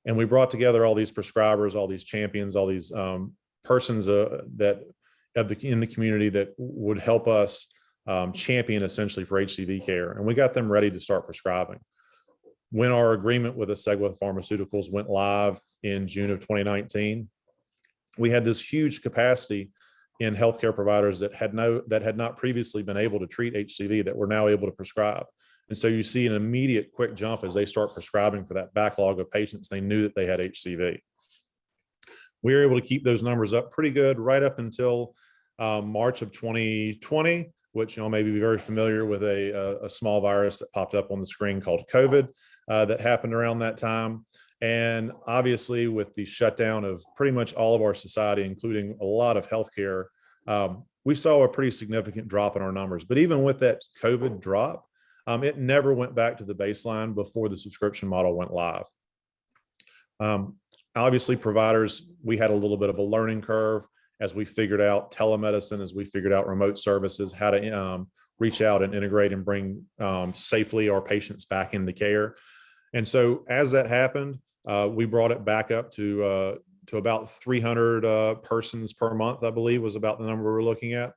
And we brought together all these prescribers, all these champions, all these persons in the community that would help us champion essentially for HCV care. And we got them ready to start prescribing. When our agreement with Asegua Pharmaceuticals went live in June of 2019, we had this huge capacity in healthcare providers that had not previously been able to treat HCV that were now able to prescribe. And so you see an immediate quick jump as they start prescribing for that backlog of patients they knew that they had HCV. We were able to keep those numbers up pretty good right up until March of 2020, which y'all may be very familiar with a small virus that popped up on the screen called COVID that happened around that time. And obviously with the shutdown of pretty much all of our society, including a lot of healthcare, we saw a pretty significant drop in our numbers. But even with that COVID drop, it never went back to the baseline before the subscription model went live. Obviously, providers, we had a little bit of a learning curve as we figured out telemedicine, as we figured out remote services, how to reach out and integrate and bring safely our patients back into care. And so as that happened, we brought it back up to about 300 persons per month, I believe was about the number we were looking at,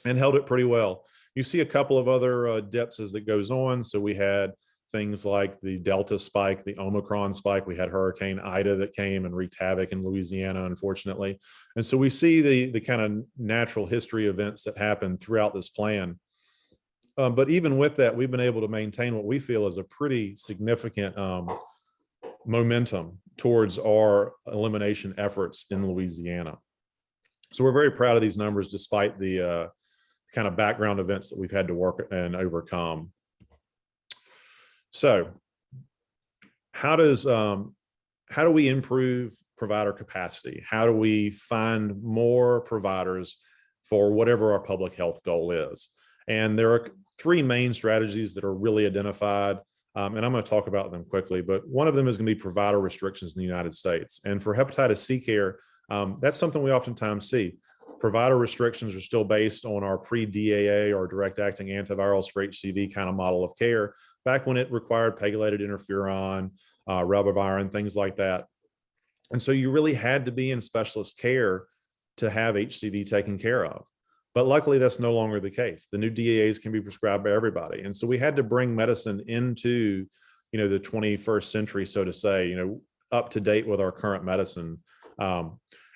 and held it pretty well. You see a couple of other dips as it goes on. So we had things like the Delta spike, the Omicron spike. We had Hurricane Ida that came and wreaked havoc in Louisiana, unfortunately. And so we see the kind of natural history events that happen throughout this plan. But even with that, we've been able to maintain what we feel is a pretty significant momentum towards our elimination efforts in Louisiana. So we're very proud of these numbers, despite the kind of background events that we've had to work and overcome. So how do we improve provider capacity? How do we find more providers for whatever our public health goal is? And there are three main strategies that are really identified, and I'm going to talk about them quickly, but one of them is going to be provider restrictions in the United States. And for hepatitis C care, that's something we oftentimes see. Provider restrictions are still based on our pre-DAA or direct-acting antivirals for HCV kind of model of care, back when it required pegylated interferon, ribavirin, things like that. And so you really had to be in specialist care to have HCV taken care of. But luckily, that's no longer the case. The new DAAs can be prescribed by everybody. And so we had to bring medicine into, the 21st century, so to say, up to date with our current medicine.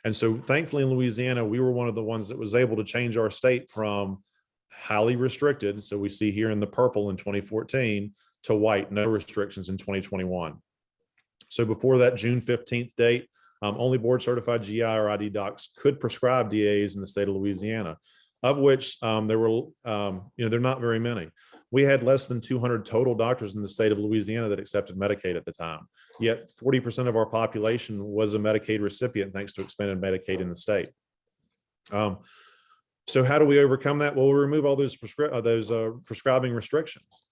And so thankfully in Louisiana, we were one of the ones that was able to change our state from highly restricted, so we see here in the purple in 2014, to white, no restrictions in 2021. So before that June 15th date, only board certified GI or ID docs could prescribe DAAs in the state of Louisiana, of which there were, they're not very many. We had less than 200 total doctors in the state of Louisiana that accepted Medicaid at the time. Yet 40% of our population was a Medicaid recipient thanks to expanded Medicaid in the state. So how do we overcome that? Well, we remove all those prescribing restrictions.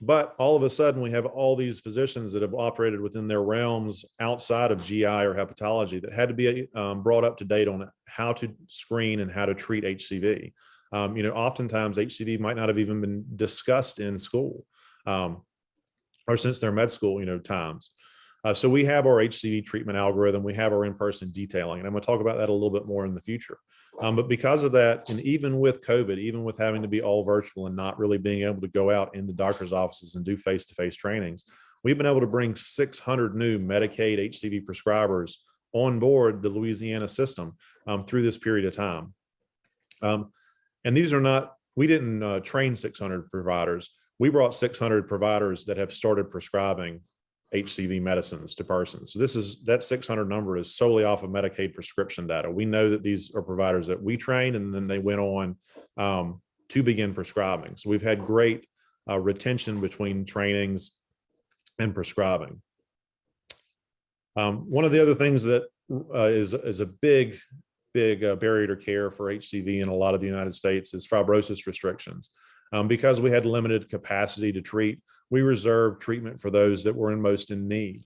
But all of a sudden, we have all these physicians that have operated within their realms outside of GI or hepatology that had to be brought up to date on how to screen and how to treat HCV. Oftentimes HCV might not have even been discussed in school or since their med school, times. So we have our HCV treatment algorithm, we have our in-person detailing, and I'm going to talk about that a little bit more in the future. But because of that, and even with COVID, even with having to be all virtual and not really being able to go out in the doctor's offices and do face-to-face trainings, we've been able to bring 600 new Medicaid HCV prescribers on board the Louisiana system through this period of time. And these are not, we didn't train 600 providers. We brought 600 providers that have started prescribing HCV medicines to persons. So that 600 number is solely off of Medicaid prescription data. We know that these are providers that we trained and then they went on to begin prescribing. So we've had great retention between trainings and prescribing. One of the other things that is a big barrier to care for HCV in a lot of the United States is fibrosis restrictions. Because we had limited capacity to treat, we reserved treatment for those that were most in need.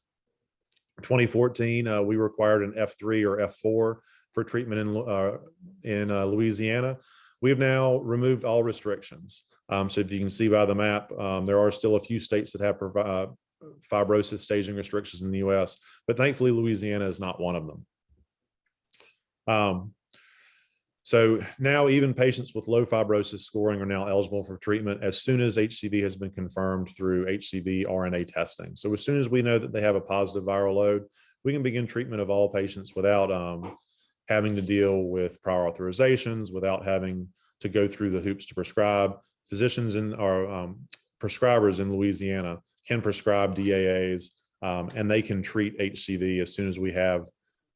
2014, we required an F3 or F4 for treatment in Louisiana. We have now removed all restrictions. So if you can see by the map, there are still a few states that have fibrosis staging restrictions in the US, but thankfully Louisiana is not one of them. So now even patients with low fibrosis scoring are now eligible for treatment as soon as HCV has been confirmed through HCV RNA testing. So as soon as we know that they have a positive viral load, we can begin treatment of all patients without having to deal with prior authorizations, without having to go through the hoops to prescribe. Physicians or prescribers in Louisiana can prescribe DAAs and they can treat HCV as soon as we have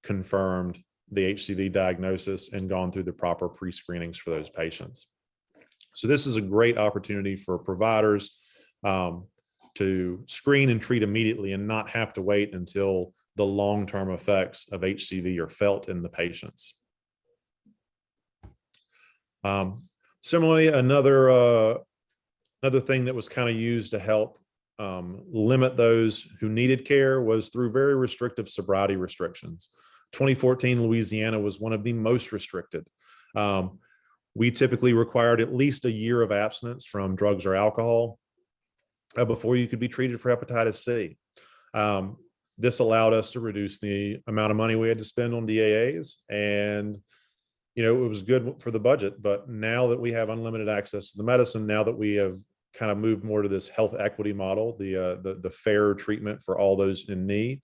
confirmed the HCV diagnosis and gone through the proper pre-screenings for those patients. So this is a great opportunity for providers to screen and treat immediately and not have to wait until the long-term effects of HCV are felt in the patients. Similarly, another thing that was kind of used to help limit those who needed care was through very restrictive sobriety restrictions. 2014, Louisiana was one of the most restricted. We typically required at least a year of abstinence from drugs or alcohol before you could be treated for hepatitis C. This allowed us to reduce the amount of money we had to spend on DAAs, and it was good for the budget. But now that we have unlimited access to the medicine, now that we have kind of moved more to this health equity model, the fair treatment for all those in need,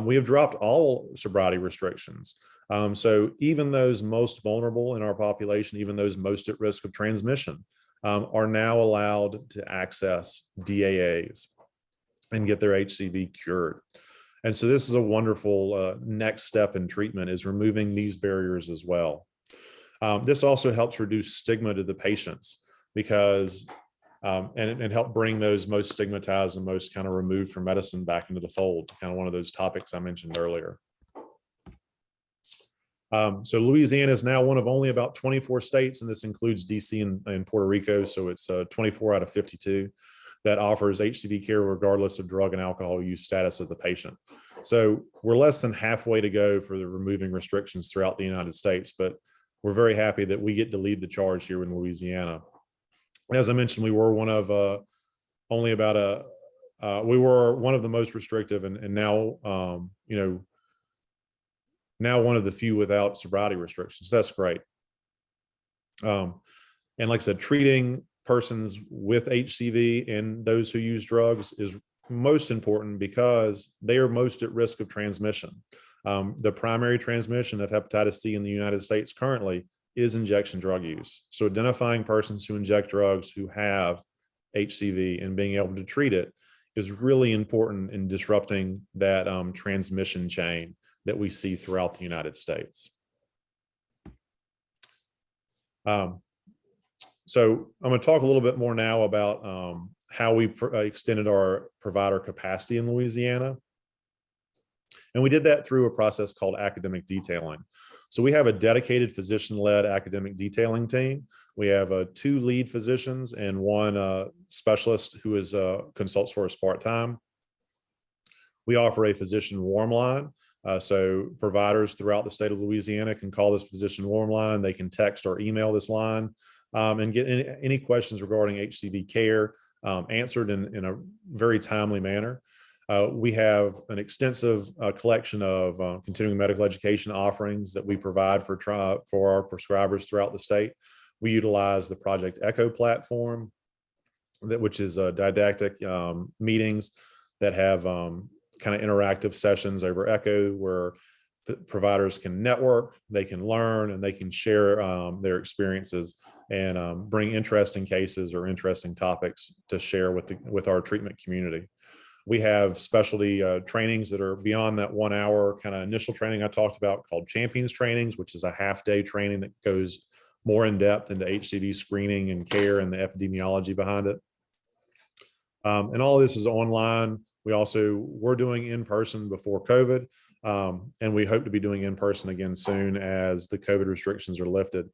we have dropped all sobriety restrictions. So even those most vulnerable in our population, even those most at risk of transmission, are now allowed to access DAAs and get their HCV cured. And so this is a wonderful next step in treatment, is removing these barriers as well. This also helps reduce stigma to the patients, because and help bring those most stigmatized and most kind of removed from medicine back into the fold, kind of one of those topics I mentioned earlier. So Louisiana is now one of only about 24 states, and this includes DC and Puerto Rico, so it's 24 out of 52, that offers HCV care regardless of drug and alcohol use status of the patient. So we're less than halfway to go for the removing restrictions throughout the United States, but we're very happy that we get to lead the charge here in Louisiana. As I mentioned, we were one of we were one of the most restrictive, and now now one of the few without sobriety restrictions. That's great. And like I said, treating persons with HCV and those who use drugs is most important because they are most at risk of transmission. The primary transmission of hepatitis C in the United States currently is injection drug use. So identifying persons who inject drugs who have HCV and being able to treat it is really important in disrupting that transmission chain that we see throughout the United States. So I'm going to talk a little bit more now about how we extended our provider capacity in Louisiana. And we did that through a process called academic detailing. So we have a dedicated physician-led academic detailing team. We have 2 lead physicians and 1 specialist who is consults for us part-time. We offer a physician warm line. So providers throughout the state of Louisiana can call this physician warm line. They can text or email this line and get any questions regarding HCV care answered in a very timely manner. We have an extensive collection of continuing medical education offerings that we provide for our prescribers throughout the state. We utilize the Project Echo platform, which is didactic meetings that have kind of interactive sessions over Echo where providers can network, they can learn, and they can share their experiences and bring interesting cases or interesting topics to share with our treatment community. We have specialty trainings that are beyond that 1 hour kind of initial training I talked about called Champions Trainings, which is a half-day training that goes more in depth into HCV screening and care and the epidemiology behind it. And all of this is online. We also were doing in person before COVID, and we hope to be doing in person again soon as the COVID restrictions are lifted.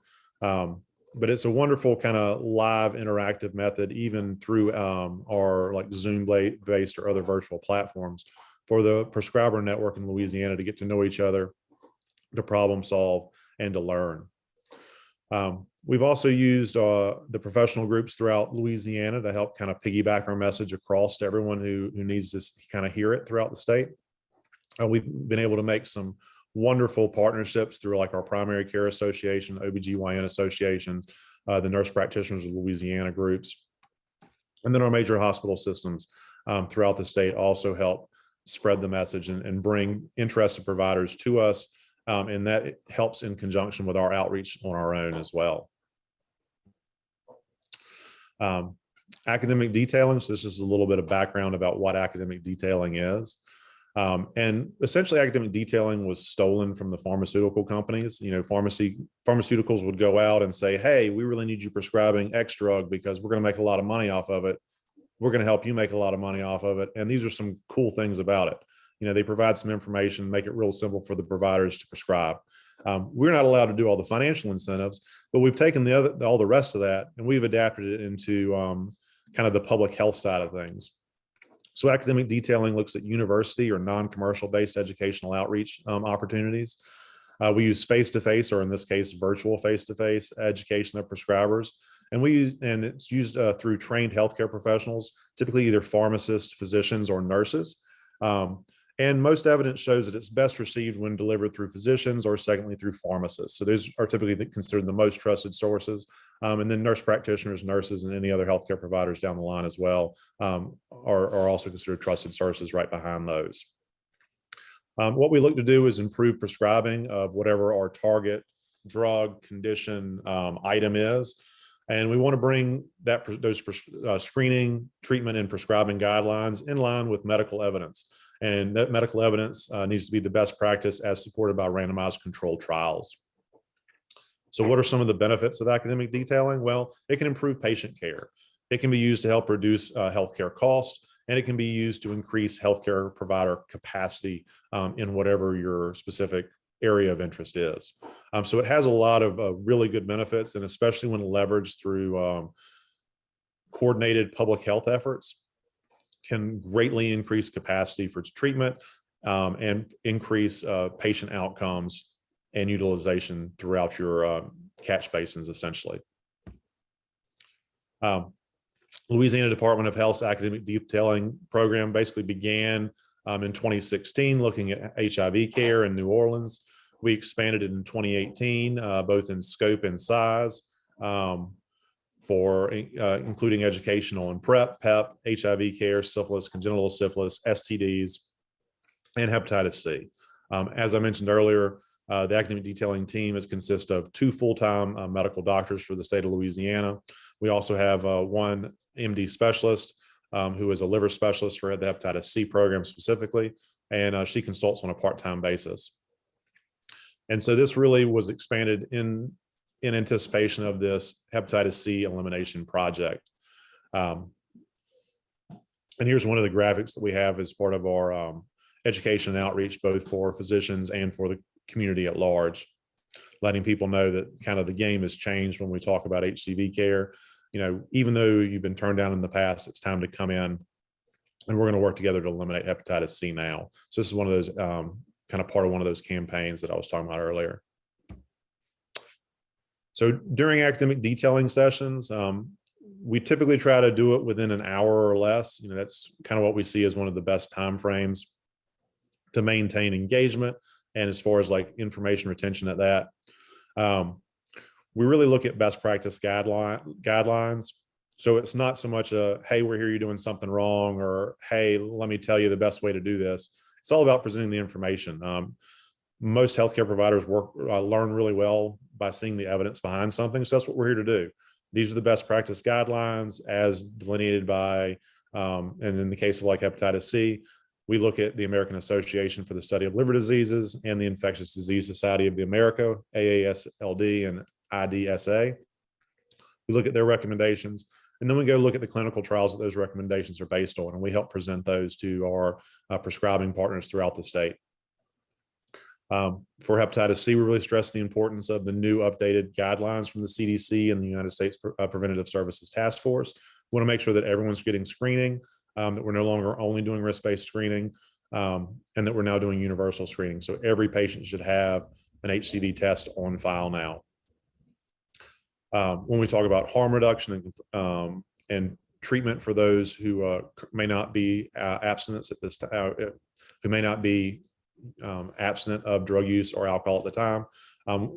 But it's a wonderful kind of live interactive method, even through our like Zoom based or other virtual platforms for the prescriber network in Louisiana to get to know each other, to problem solve, and to learn. We've also used the professional groups throughout Louisiana to help kind of piggyback our message across to everyone who needs to kind of hear it throughout the state. We've been able to make some wonderful partnerships through like our primary care association, OBGYN associations, the nurse practitioners of Louisiana groups, and then our major hospital systems throughout the state also help spread the message and bring interested providers to us. And that helps in conjunction with our outreach on our own as well. Academic detailing, so this is a little bit of background about what academic detailing is. And essentially academic detailing was stolen from the pharmaceutical companies. You know, pharmaceuticals would go out and say, hey, we really need you prescribing X drug because we're going to make a lot of money off of it. We're going to help you make a lot of money off of it. And these are some cool things about it. You know, they provide some information, make it real simple for the providers to prescribe. We're not allowed to do all the financial incentives, but we've taken all the rest of that and we've adapted it into kind of the public health side of things. So academic detailing looks at university or non-commercial based educational outreach opportunities. We use face-to-face, or in this case, virtual face-to-face education of prescribers. And it's used through trained healthcare professionals, typically either pharmacists, physicians, or nurses. And most evidence shows that it's best received when delivered through physicians or secondly through pharmacists. So those are typically considered the most trusted sources. And then nurse practitioners, nurses, and any other healthcare providers down the line as well are also considered trusted sources right behind those. What we look to do is improve prescribing of whatever our target drug, condition, item is. And we want to bring those screening, treatment, and prescribing guidelines in line with medical evidence. And that medical evidence needs to be the best practice as supported by randomized controlled trials. So what are some of the benefits of academic detailing? Well, it can improve patient care. It can be used to help reduce healthcare costs, and it can be used to increase healthcare provider capacity in whatever your specific area of interest is. So it has a lot of really good benefits, and especially when leveraged through coordinated public health efforts, can greatly increase capacity for its treatment and increase patient outcomes and utilization throughout your catch basins, essentially. Louisiana Department of Health's academic detailing program basically began in 2016, looking at HIV care in New Orleans. We expanded it in 2018, both in scope and size, for including educational and PrEP, PEP, HIV care, syphilis, congenital syphilis, STDs, and hepatitis C. As I mentioned earlier, the academic detailing team consists of 2 full-time medical doctors for the state of Louisiana. We also have 1 MD specialist who is a liver specialist for the hepatitis C program specifically, and she consults on a part-time basis. And so this really was expanded in anticipation of this hepatitis C elimination project. And here's one of the graphics that we have as part of our education and outreach, both for physicians and for the community at large, letting people know that kind of the game has changed when we talk about HCV care. You know, even though you've been turned down in the past, it's time to come in, and we're going to work together to eliminate hepatitis C now. So this is one of those kind of part of one of those campaigns that I was talking about earlier. So during academic detailing sessions, we typically try to do it within an hour or less. You know, that's kind of what we see as one of the best timeframes to maintain engagement. And as far as like information retention at that, we really look at best practice guidelines. So it's not so much a, hey, we're here, you're doing something wrong, or hey, let me tell you the best way to do this. It's all about presenting the information. Most healthcare providers learn really well by seeing the evidence behind something. So that's what we're here to do. These are the best practice guidelines as delineated by, and in the case of like hepatitis C, we look at the American Association for the Study of Liver Diseases and the Infectious Disease Society of the America, AASLD and IDSA. We look at their recommendations, and then we go look at the clinical trials that those recommendations are based on, and we help present those to our prescribing partners throughout the state. For hepatitis C, we really stress the importance of the new updated guidelines from the CDC and the United States Preventative Services Task Force. We want to make sure that everyone's getting screening, that we're no longer only doing risk-based screening, and that we're now doing universal screening. So every patient should have an HCV test on file now. When we talk about harm reduction and treatment for those who may not be abstinents at this time, who may not be abstinent of drug use or alcohol at the time,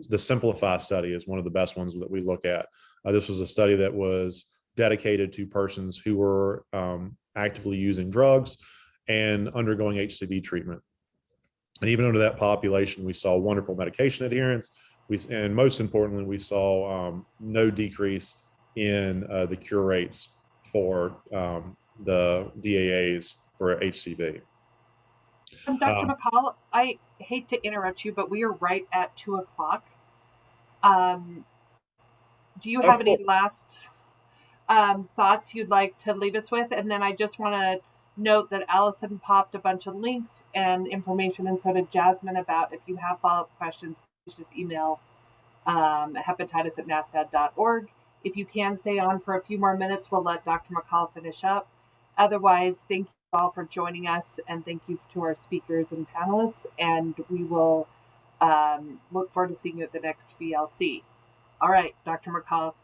the Simplify study is one of the best ones that we look at. This was a study that was dedicated to persons who were actively using drugs and undergoing HCV treatment. And even under that population, we saw wonderful medication adherence. And most importantly, we saw no decrease in the cure rates for the DAAs for HCV. Dr. McCall, I hate to interrupt you, but we are right at 2:00. Do you have any last thoughts you'd like to leave us with? And then I just want to note that Alison popped a bunch of links and information, and so did Jasmine, about if you have follow-up questions, please just email hepatitis@nastad.org. If you can stay on for a few more minutes, we'll let Dr. McCall finish up. Otherwise, thank you all for joining us, and thank you to our speakers and panelists, and we will look forward to seeing you at the next VLC. All right, Dr. McCall.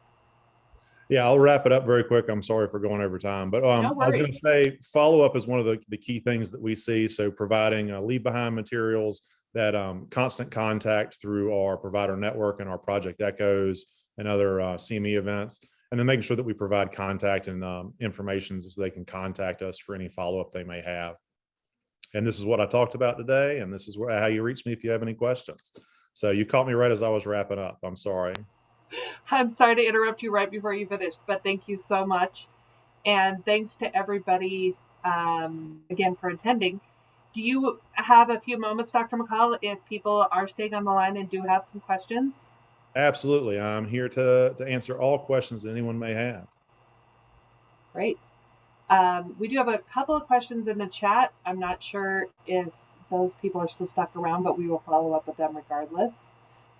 Yeah, I'll wrap it up very quick. I'm sorry for going over time, but I was going to say follow-up is one of the key things that we see. So providing leave behind materials, that constant contact through our provider network and our Project Echoes and other CME events, and then making sure that we provide contact and information so they can contact us for any follow-up they may have. And this is what I talked about today, and this is how you reach me if you have any questions. So you caught me right as I was wrapping up. I'm sorry. I'm sorry to interrupt you right before you finished, but thank you so much. And thanks to everybody again for attending. Do you have a few moments, Dr. McCall, if people are staying on the line and do have some questions? Absolutely. I'm here to answer all questions that anyone may have. Great. We do have a couple of questions in the chat. I'm not sure if those people are still stuck around, but we will follow up with them regardless.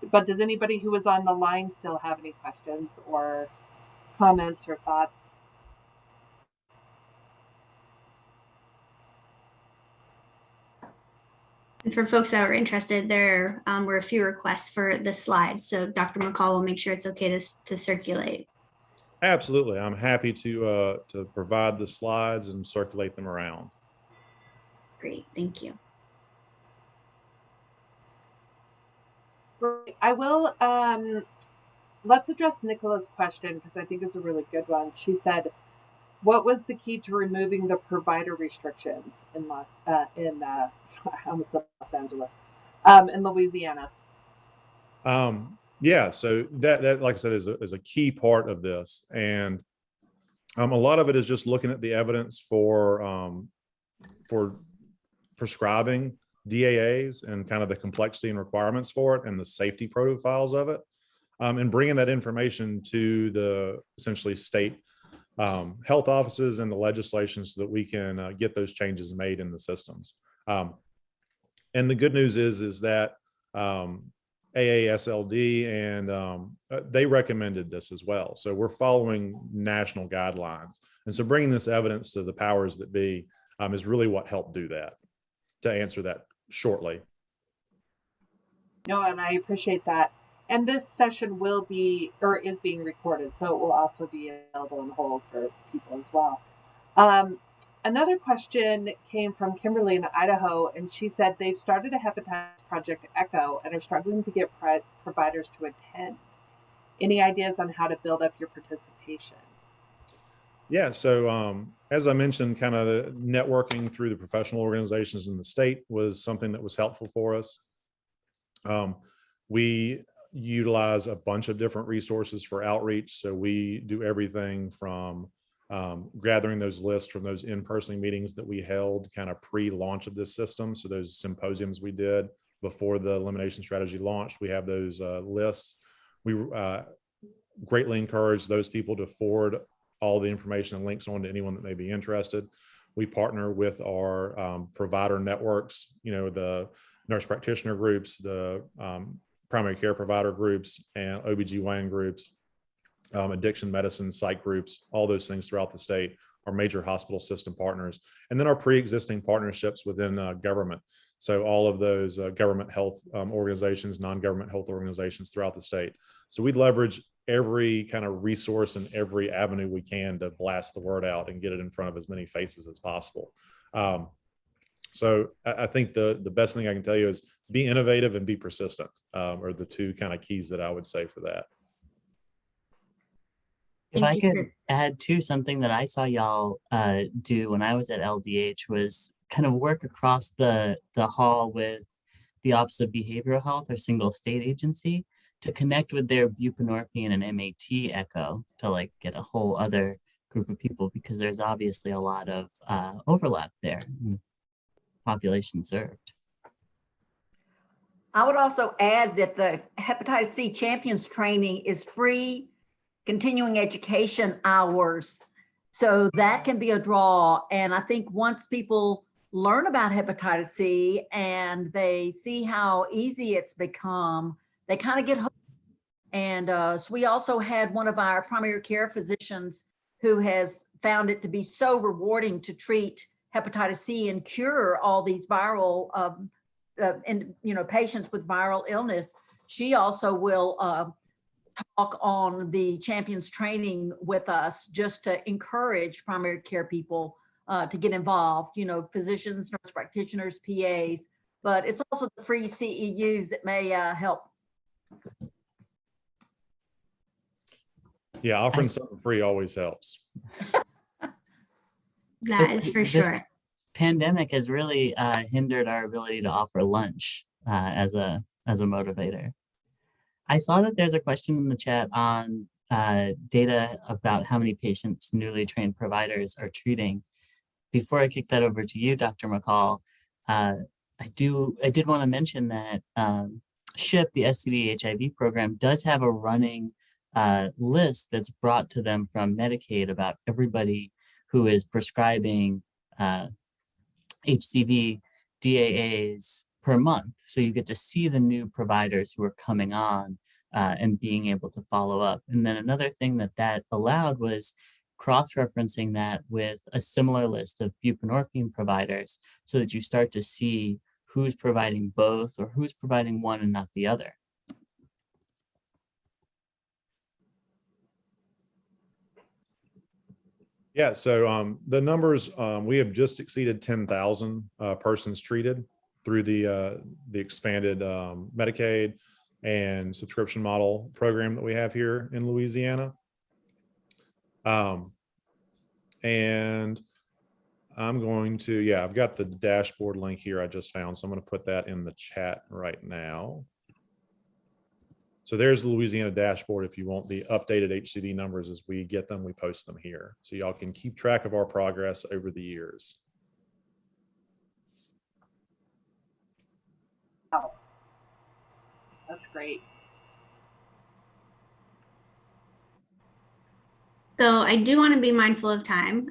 But does anybody who is on the line still have any questions or comments or thoughts? And for folks that are interested, there were a few requests for the slides. So Dr. McCall will make sure it's okay to circulate. Absolutely. I'm happy to provide the slides and circulate them around. Great. Thank you. I will, let's address Nicola's question because I think it's a really good one. She said, what was the key to removing the provider restrictions in Los Angeles? in Louisiana? Yeah, so that like I said is a key part of this, and a lot of it is just looking at the evidence for prescribing DAAs and kind of the complexity and requirements for it and the safety profiles of it, and bringing that information to the essentially state health offices and the legislation so that we can get those changes made in the systems. And the good news is that AASLD and they recommended this as well. So we're following national guidelines. And so bringing this evidence to the powers that be is really what helped do that, to answer that shortly. No, and I appreciate that. And this session will be, or is being recorded, so it will also be available in whole for people as well. Another question came from Kimberly in Idaho, and she said they've started a hepatitis project ECHO and are struggling to get providers to attend. Any ideas on how to build up your participation? Yeah, so as I mentioned, kind of the networking through the professional organizations in the state was something that was helpful for us. We utilize a bunch of different resources for outreach. So we do everything from gathering those lists from those in-person meetings that we held kind of pre-launch of this system. So those symposiums we did before the elimination strategy launched, we have those lists. We greatly encourage those people to forward all the information and links on to anyone that may be interested. We partner with our provider networks, you know, the nurse practitioner groups, the primary care provider groups, and OBGYN groups, addiction medicine psych groups, all those things throughout the state, our major hospital system partners, and then our pre-existing partnerships within government. So all of those government health organizations, non-government health organizations throughout the state. So we leverage every kind of resource and every avenue we can to blast the word out and get it in front of as many faces as possible. So I think the best thing I can tell you is be innovative and be persistent are the two kind of keys that I would say for that. If I could add to something that I saw y'all do when I was at LDH was kind of work across the hall with the Office of Behavioral Health or single state agency to connect with their buprenorphine and MAT echo to like get a whole other group of people, because there's obviously a lot of overlap there in population served. I would also add that the hepatitis C champions training is free continuing education hours. So that can be a draw. And I think once people learn about hepatitis C and they see how easy it's become, they kind of get hooked. And so we also had one of our primary care physicians who has found it to be so rewarding to treat hepatitis C and cure all these viral patients with viral illness. She also will talk on the champions training with us just to encourage primary care people to get involved, you know, physicians, nurse practitioners, PAs, but it's also the free CEUs that may help. Yeah, offering something free always helps. That is for sure. Pandemic has really hindered our ability to offer lunch as a motivator. I saw that there's a question in the chat on data about how many patients newly trained providers are treating. Before I kick that over to you, Dr. McCall, I did want to mention that SHIP, the STD HIV program, does have a running list that's brought to them from Medicaid about everybody who is prescribing HCV DAAs per month. So you get to see the new providers who are coming on and being able to follow up. And then another thing that allowed was cross-referencing that with a similar list of buprenorphine providers so that you start to see who's providing both or who's providing one and not the other. Yeah, so the numbers, we have just exceeded 10,000 persons treated through the expanded Medicaid and subscription model program that we have here in Louisiana. And I'm going to, yeah, I've got the dashboard link here I just found, so I'm going to put that in the chat right now. So there's the Louisiana dashboard. If you want the updated HCD numbers as we get them, we post them here. So y'all can keep track of our progress over the years. Wow. That's great. So I do want to be mindful of time.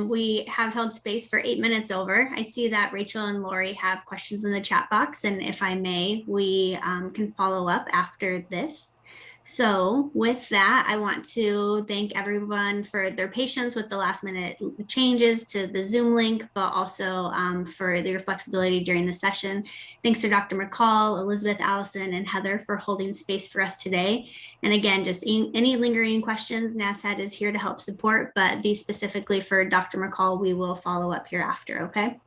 We have held space for 8 minutes over. I see that Rachel and Lori have questions in the chat box, and if I may, we can follow up after this. So with that, I want to thank everyone for their patience with the last minute changes to the Zoom link, but also for their flexibility during the session. Thanks to Dr. McCall, Elizabeth, Alison, and Heather for holding space for us today. And again, just any lingering questions, NASTAD is here to help support, but these specifically for Dr. McCall, we will follow up hereafter, okay?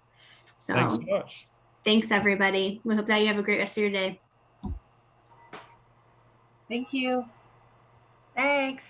So Thank you much. Thanks, everybody. We hope that you have a great rest of your day. Thank you. Thanks.